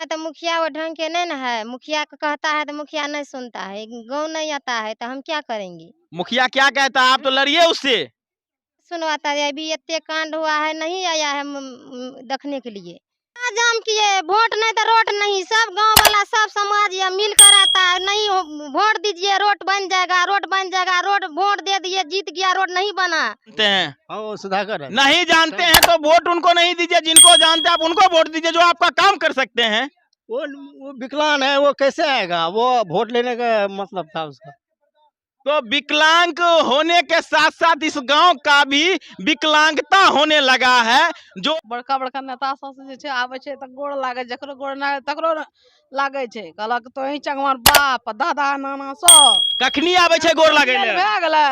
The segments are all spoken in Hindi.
तो मुखिया वो ढंग के नहीं ना है। मुखिया को कहता है तो मुखिया नहीं सुनता है। गाँव नहीं आता है तो हम क्या करेंगे। मुखिया क्या कहता है, आप तो लड़िए उससे। सुनवाता है, अभी इतने कांड हुआ है, नहीं आया है देखने के लिए। जाम किए वोट नहीं तो रोड नहीं, सब गांव वाला सब समाज ये मिल कर आता है। नहीं वोट दीजिए रोड बन जाएगा, रोड बन जाएगा, रोड वोट दे दिए जीत गया, रोड नहीं बना। जानते हैं हाँ सुधाकर है। नहीं जानते हैं तो वोट उनको नहीं दीजिए, जिनको जानते हैं आप उनको वोट दीजिए जो आपका काम कर सकते हैं। वो विकलांग है, वो कैसे आएगा, वो वोट लेने का मतलब था उसका। तो विकलांग होने के साथ साथ इस गांव का भी विकलांगता होने लगा है। जो बड़का बड़का नेता सब जे छै आवे छै त गोड़ लागे, जकरो गोड़ ना तकरो लागे छै, कहलक तो ही चंगमार बाप दादा नाना सब कखनी आवे छै गोड़ लागे ले, भए गेलै।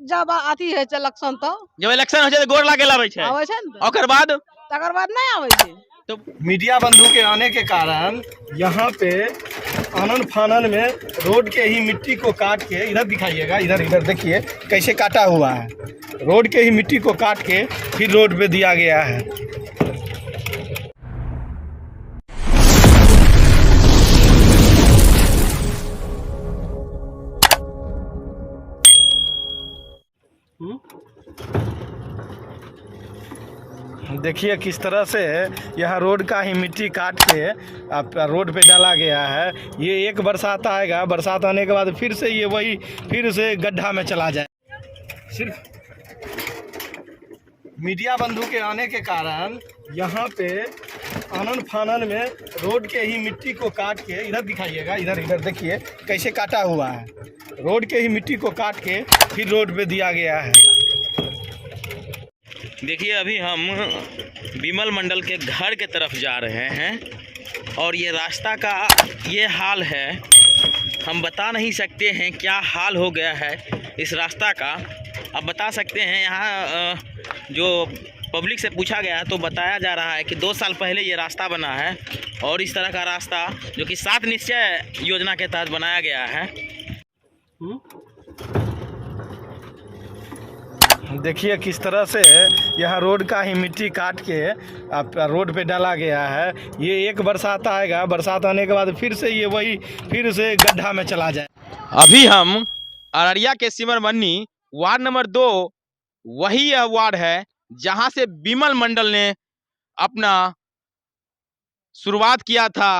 जब अथी है छै इलेक्शन तो जब इलेक्शन हो छै तो गोड़ लागे लावे छै, आवे छै ने ओकर बाद तकर बाद नहीं आवे छै। तो मीडिया बंधु के आने के कारण यहाँ पे आनन फानन में रोड के ही मिट्टी को काट के, इधर दिखाइएगा, इधर इधर देखिए कैसे काटा हुआ है। रोड के ही मिट्टी को काट के फिर रोड पे दिया गया है। देखिए किस तरह से यहाँ रोड का ही मिट्टी काट के रोड पे डाला गया है। ये एक बरसात आएगा, बरसात आने के बाद फिर से ये वही फिर से गड्ढा में चला जाए। सिर्फ मीडिया बंधु के आने के कारण यहाँ पे आनन फानन में रोड के ही मिट्टी को काट के, इधर दिखाइएगा, इधर इधर देखिए कैसे काटा हुआ है। रोड के ही मिट्टी को काट के फिर रोड पे दिया गया है। देखिए अभी हम विमल मंडल के घर के तरफ जा रहे हैं और ये रास्ता का ये हाल है, हम बता नहीं सकते हैं क्या हाल हो गया है इस रास्ता का। अब बता सकते हैं यहाँ जो पब्लिक से पूछा गया तो बताया जा रहा है कि 2 साल पहले ये रास्ता बना है और इस तरह का रास्ता जो कि 7 निश्चय योजना के तहत बनाया गया है। देखिए किस तरह से यहाँ रोड का ही मिट्टी काट के रोड पे डाला गया है। ये एक बरसात आएगा, बरसात आने के बाद फिर से ये वही फिर से गड्ढा में चला जाए। अभी हम अररिया के सिमरमन्नी वार्ड नंबर 2, वही यह वार्ड है जहां से विमल मंडल ने अपना शुरुआत किया था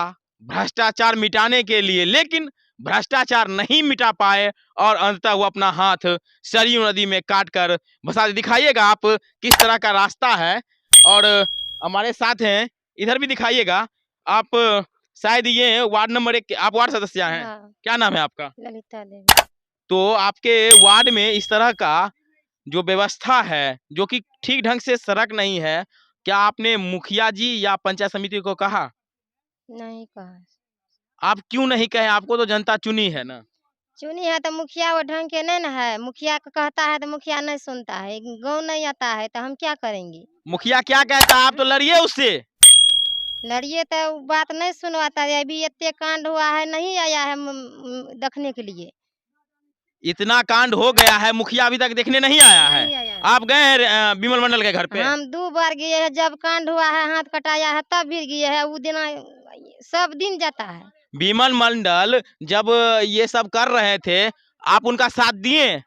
भ्रष्टाचार मिटाने के लिए, लेकिन भ्रष्टाचार नहीं मिटा पाए और अंततः वो अपना हाथ सरयू नदी में काट कर भसा। दिखाइएगा आप किस तरह का रास्ता है और हमारे साथ हैं, इधर भी दिखाइएगा आप। शायद ये वार्ड नंबर 1 आप वार्ड सदस्य हैं। हाँ। क्या नाम है आपका? ललिता देवी। तो आपके वार्ड में इस तरह का जो व्यवस्था है जो कि ठीक ढंग से सड़क नहीं है, क्या आपने मुखिया जी या पंचायत समिति को कहा? नहीं कहा। आप क्यों नहीं कहे? आपको तो जनता चुनी है ना। चुनी है तो मुखिया वो ढंग के नहीं ना है। मुखिया को कहता है तो मुखिया नहीं सुनता है। गाँव नहीं आता है तो हम क्या करेंगे। मुखिया क्या कहता है, आप तो लड़िए उससे। लड़िए तो बात नहीं सुनवाता है, अभी इतने कांड हुआ है, नहीं आया है देखने के लिए। इतना कांड हो गया है, मुखिया अभी तक देखने नहीं आया है। नहीं आया है। आप गए हैं विमल मंडल के घर पे? हम 2 बार गए हैं, जब कांड हुआ है हाथ कटाया है तब भी गए हैं। वो दिन सब दिन जाता है। विमल मंडल जब ये सब कर रहे थे आप उनका साथ दिए?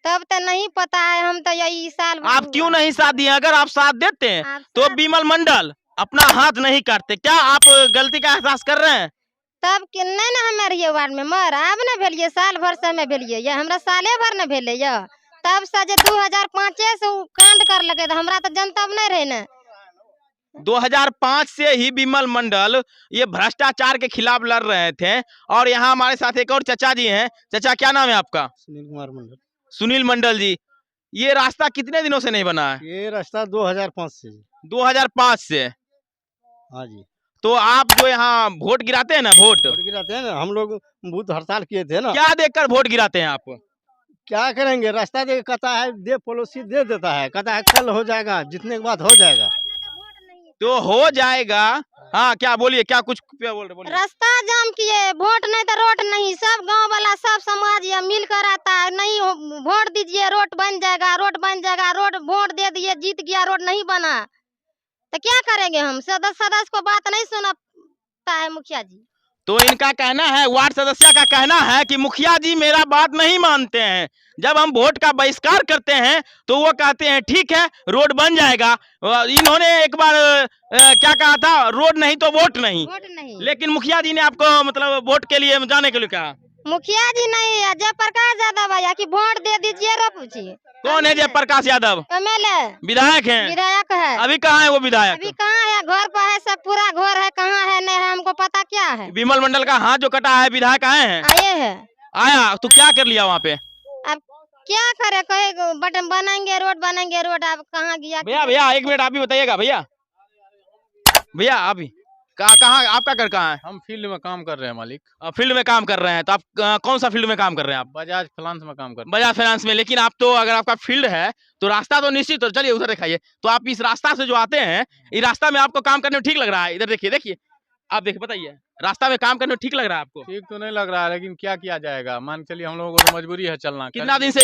तब तो नहीं पता है, हम तो यही साल भर आप हुआ। क्यों नहीं साथ दिए? अगर आप साथ देते आप तो साथ- विमल मंडल अपना हाथ नहीं काटते। क्या आप गलती का एहसास कर रहे हैं? तब के नहीं ना हमारे ये वार्ड में मर आब न भेलिए, साल भर से में भेलिए या हमरा साले भर न भेले या। तब से जे 2005 से उ कांड कर लगे तो हमरा तो जनता में नहीं रहे न। 2005 से ही विमल मंडल ये भ्रष्टाचार के खिलाफ लड़ रहे थे। और यहाँ हमारे साथ एक और चाचा जी हैं। चाचा क्या नाम है आपका? सुनील कुमार मंडल। सुनील मंडल जी, ये रास्ता कितने दिनों से नहीं बना है? ये रास्ता 2005 से। 2005 से? हाँ जी। तो आप जो यहाँ वोट गिराते हैं ना, वोट गिराते हैं ना, हम लोग बूथ हड़ताल किए थे ना। क्या देखकर वोट गिराते हैं आप? क्या करेंगे, रास्ता दे कहता है, दे पॉलिसी दे देता है, कहता है कल हो जाएगा, जितने के बाद हो जाएगा। तो हो जाएगा। हाँ क्या बोलिए, क्या कुछ बोल रहे बोलिए। रास्ता जाम किए, वोट नहीं तो रोड नहीं, सब गांव वाला सब समाज ये मिल कर आता है। नहीं वोट दीजिए रोड बन जाएगा, रोड बन जाएगा, रोड वोट दे दिए जीत गया, रोड नहीं बना तो क्या करेंगे हम। सदस्य को बात नहीं सुना सकता है मुखिया जी। तो इनका कहना है, वार्ड सदस्य का कहना है कि मुखिया जी मेरा बात नहीं मानते हैं। जब हम वोट का बहिष्कार करते हैं तो वो कहते हैं ठीक है रोड बन जाएगा। इन्होंने एक बार क्या कहा था, रोड नहीं तो वोट नहीं। वोट नहीं, लेकिन मुखिया जी ने आपको मतलब वोट के लिए जाने के लिए कहा। मुखिया जी नहीं है, जयप्रकाश यादव भैया की वोट दे दीजिए रो पूछिए। कौन है जयप्रकाश यादव? MLA विधायक हैं। विधायक है। अभी कहाँ है वो विधायक? अभी कहाँ है? घर पर है, सब पूरा घर है, कहाँ है नहीं है हमको पता क्या है। विमल मंडल का हाथ जो कटा है, विधायक आए हैं? आए है। आया तो क्या कर लिया वहाँ पे? अब क्या करे, कहे बटन बनाएंगे रोड, अब कहाँ गया? भैया एक मिनट आप भी बताइएगा। भैया अभी कहाँ आपका घर कहाँ है? हम फील्ड में काम कर रहे हैं मालिक। फील्ड में काम कर रहे हैं। तो आप कौन सा फील्ड में काम कर रहे हैं? आप बजाज फाइनेंस में काम कर रहे बजाज फाइनेंस में। लेकिन आप तो अगर आपका फील्ड है तो रास्ता तो निश्चित हो, चलिए उधर दिखाइए। तो आप इस रास्ता से जो आते हैं, इस रास्ता में आपको काम करने में ठीक लग रहा है? इधर देखिए आप देखिए, बताइए रास्ता में काम करने में ठीक लग रहा है आपको? ठीक तो नहीं लग रहा है, लेकिन क्या किया जाएगा, मान के चलिए हम लोगों को तो मजबूरी है चलना। कितना दिन से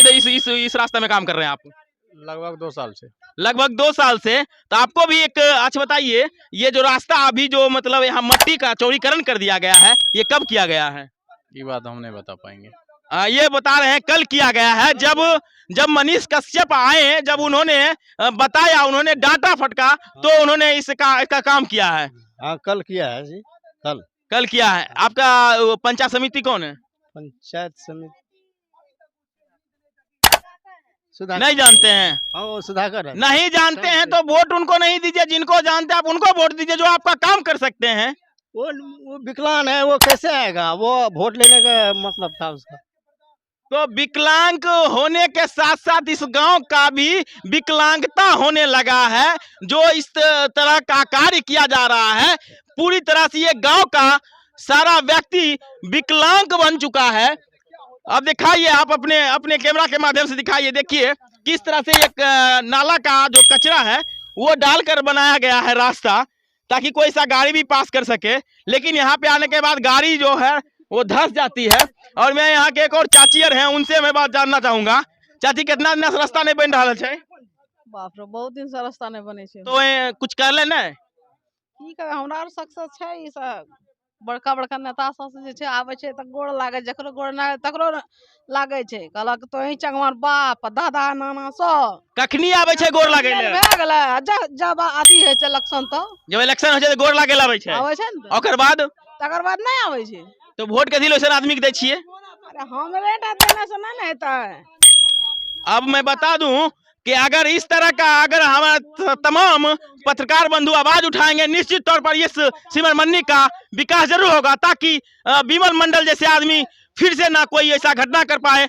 इस रास्ते में काम कर रहे हैं आप? लगभग 2 साल से। लगभग 2 साल से। तो आपको भी एक अच्छा बताइए, ये जो रास्ता अभी जो मतलब यहाँ मट्टी का चौड़ीकरण कर दिया गया है, ये कब किया गया है? ये बात हम नहीं बता पाएंगे। ये बता रहे हैं कल किया गया है। जब मनीष कश्यप आए, जब उन्होंने बताया, उन्होंने डांटा फटका, तो उन्होंने इसका काम किया है। हाँ कल किया है जी, कल किया है। आपका पंचायत समिति कौन है? पंचायत समिति नहीं जानते हैं? हाँ वो सुधाकर है। नहीं जानते हैं तो वोट उनको नहीं दीजिए। जिनको जानते हैं आप उनको वोट दीजिए, जो आपका काम कर सकते हैं। वो विकलांग है, वो कैसे आएगा? वो वोट लेने का मतलब था उसका। तो विकलांग होने के साथ साथ इस गांव का भी विकलांगता होने लगा है। जो इस तरह का कार्य किया जा रहा है, पूरी तरह से ये गांव का सारा व्यक्ति विकलांग बन चुका है। अब दिखाइए, आप अपने कैमरा के माध्यम से दिखाइए। देखिए किस तरह से एक नाला का जो कचरा है वो डालकर बनाया गया है रास्ता, ताकि कोई सा गाड़ी भी पास कर सके। लेकिन यहाँ पे आने के बाद गाड़ी जो है वो धंस जाती है। और मैं यहाँ के एक और चाचियर हैं, उनसे मैं बात जानना चाहूंगा। चाची, कितना दिन से रास्ता नहीं बन रहा है? बाप रे, बहुत दिन से रास्ता नहीं बने छे। तो कुछ कर ले ना? की करे, हमरा आर सक्सेस छै ई सब। बड़का नेता सब जे छै आबै छै त गोड़ लागे, जकरो गोड़ ना तकरो लागे छै। कहलक तो ही चंगमार बाप दादा नाना सब कखनी आबै छै गोड़ लागे ले? भए गेलै जब अथी होइ छै इलेक्शन, तो जब इलेक्शन हो छै गोड़ लागे आबै छै। आबै छै ने, ओकर बाद तकर बाद नहीं आबै छै। तो वोट के दिल वैसे आदमी के दै छियै? अरे हमरे टा देने से नहीं हेतै। अब मैं बता दूं कि अगर इस तरह का हमारा तमाम पत्रकार बंधु आवाज उठाएंगे, निश्चित तौर पर इस सिमरमन्नी का विकास जरूर होगा, ताकि विमल मंडल जैसे आदमी फिर से ना कोई ऐसा घटना कर पाए।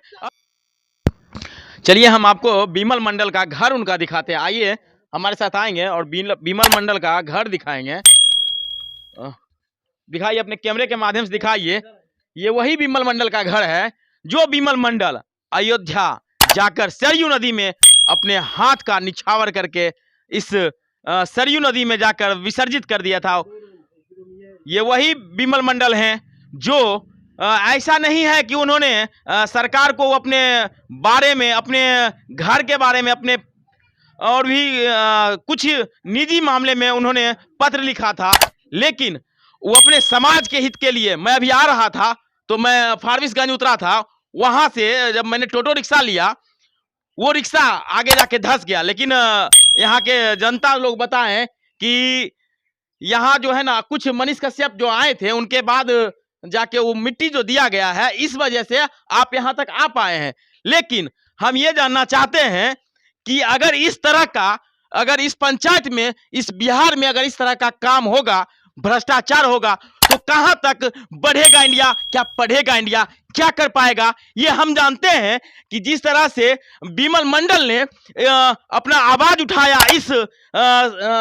चलिए हम आपको विमल मंडल का घर उनका दिखाते हैं। आइए हमारे साथ आएंगे और विमल मंडल का घर दिखाएंगे। दिखाइए, अपने कैमरे के माध्यम से दिखाइए। ये वही विमल मंडल का घर है जो विमल मंडल अयोध्या जाकर सरयू नदी में अपने हाथ का निछावर करके इस सरयू नदी में जाकर विसर्जित कर दिया था। ये वही विमल मंडल हैं जो ऐसा नहीं है कि उन्होंने सरकार को अपने बारे में, अपने घर के बारे में, अपने और भी कुछ निजी मामले में उन्होंने पत्र लिखा था, लेकिन वो अपने समाज के हित के लिए। मैं अभी आ रहा था तो मैं फारबिसगंज उतरा था, वहां से जब मैंने टोटो रिक्शा लिया, वो रिक्शा आगे जाके धंस गया। लेकिन यहाँ के जनता लोग बताएं कि यहाँ जो है ना, कुछ मनीष कश्यप जो आए थे, उनके बाद जाके वो मिट्टी जो दिया गया है, इस वजह से आप यहाँ तक आ पाए हैं। लेकिन हम ये जानना चाहते हैं कि अगर इस तरह का, अगर इस पंचायत में, इस बिहार में अगर इस तरह का काम होगा, भ्रष्टाचार होगा, तो कहां तक बढ़ेगा इंडिया? क्या पढ़ेगा इंडिया? क्या कर पाएगा? ये हम जानते हैं कि जिस तरह से विमल मंडल ने अपना आवाज उठाया इस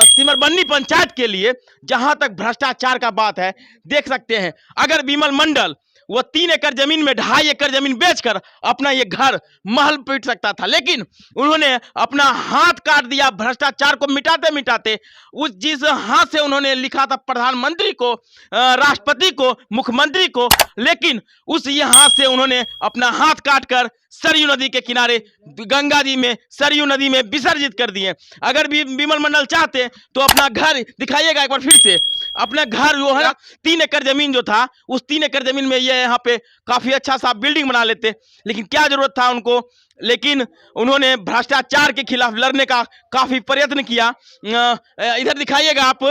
सिमरमन्नी पंचायत के लिए, जहां तक भ्रष्टाचार का बात है, देख सकते हैं। अगर विमल मंडल वो 3 एकड़ जमीन में 2.5 एकड़ जमीन बेचकर अपना ये घर महल पीट सकता था, लेकिन उन्होंने अपना हाथ काट दिया भ्रष्टाचार को मिटाते मिटाते। उस जिस हाथ से उन्होंने लिखा था प्रधानमंत्री को, राष्ट्रपति को, मुख्यमंत्री को, लेकिन उस ये हाथ से उन्होंने अपना हाथ काटकर सरयू नदी के किनारे गंगा जी में, सरयू नदी में विसर्जित कर दिए। अगर भी विमल मंडल चाहते तो अपना घर दिखाइएगा एक बार फिर से। अपना घर जो है 3 एकड़ जमीन जो था, उस 3 एकड़ जमीन में ये यहाँ पे काफी अच्छा सा बिल्डिंग बना लेते, लेकिन क्या जरूरत था उनको। लेकिन उन्होंने भ्रष्टाचार के खिलाफ लड़ने का काफी प्रयत्न किया। इधर दिखाइएगा आप,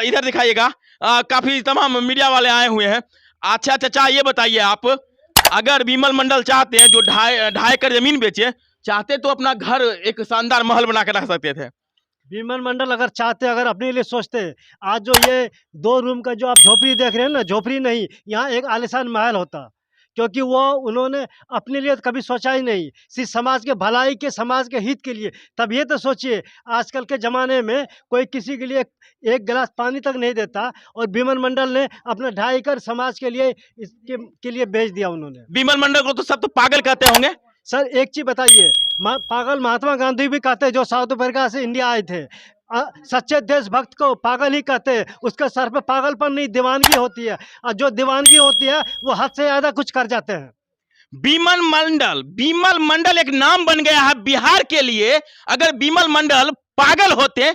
इधर दिखाइएगा, काफी तमाम मीडिया वाले आए हुए हैं। अच्छा चाचा, ये बताइए आप, अगर विमल मंडल चाहते हैं जो 2.5 एकड़ जमीन बेचे, चाहते तो अपना घर एक शानदार महल बना के रख सकते थे। विमल मंडल अगर चाहते, अगर अपने लिए सोचते, आज जो ये 2 रूम का जो आप झोपड़ी देख रहे हैं ना, झोपड़ी नहीं, यहाँ एक आलीशान महल होता, क्योंकि वो उन्होंने अपने लिए तो कभी सोचा ही नहीं, सिर्फ समाज के भलाई के, समाज के हित के लिए। तब ये तो सोचिए, आजकल के ज़माने में कोई किसी के लिए एक गिलास पानी तक नहीं देता, और विमल मंडल ने अपना 2.5 एकड़ समाज के लिए, इसके लिए बेच दिया उन्होंने। विमल मंडल को तो सब तो पागल कहते होंगे। सर एक चीज बताइए, पागल महात्मा गांधी भी कहते हैं, जो साउथ अफ्रीका से इंडिया आए थे। सच्चे देशभक्त को पागल ही कहते हैं। उसके सर पे पागलपन नहीं, दीवानगी होती है, और जो दीवानगी होती है वो हद से ज्यादा कुछ कर जाते हैं। विमल मंडल एक नाम बन गया है बिहार के लिए। अगर विमल मंडल पागल होते,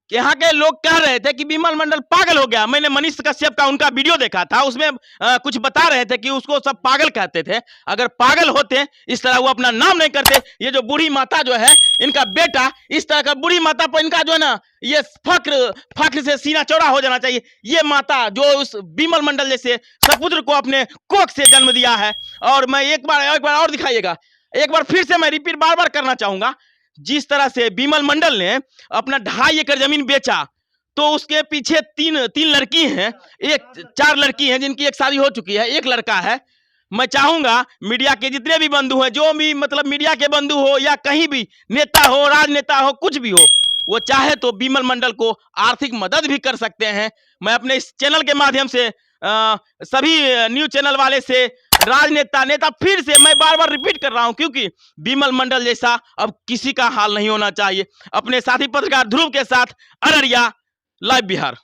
यहाँ के लोग कह रहे थे कि विमल मंडल पागल हो गया। मैंने मनीष कश्यप का उनका वीडियो देखा था, उसमें कुछ बता रहे थे कि उसको सब पागल कहते थे। अगर पागल होते इस तरह वो अपना नाम नहीं करते। ये जो बूढ़ी माता जो है, इनका बेटा, इस तरह का बूढ़ी माता पर इनका जो है ना, ये फक्र से सीना चौड़ा हो जाना चाहिए। ये माता जो उस विमल मंडल जैसे सपुत्र को अपने कोख से जन्म दिया है। और मैं एक बार और दिखाइएगा, एक बार फिर से मैं रिपीट बार करना चाहूंगा। जिस तरह से विमल मंडल ने अपना 2.5 एकड़ जमीन बेचा, तो उसके पीछे तीन लड़की हैं, 4 लड़की हैं जिनकी एक शादी हो चुकी है, एक लड़का है। मैं चाहूंगा मीडिया के जितने भी बंधु हैं, जो भी मतलब मीडिया के बंधु हो या कहीं भी नेता हो, राजनेता हो, कुछ भी हो, वो चाहे तो विमल मंडल को आर्थिक मदद भी कर सकते हैं। मैं अपने इस चैनल के माध्यम से सभी न्यूज चैनल वाले से, राजनेता, नेता, फिर से मैं बार रिपीट कर रहा हूं, क्योंकि विमल मंडल जैसा अब किसी का हाल नहीं होना चाहिए। अपने साथी पत्रकार ध्रुव के साथ, अररिया, लाइव बिहार।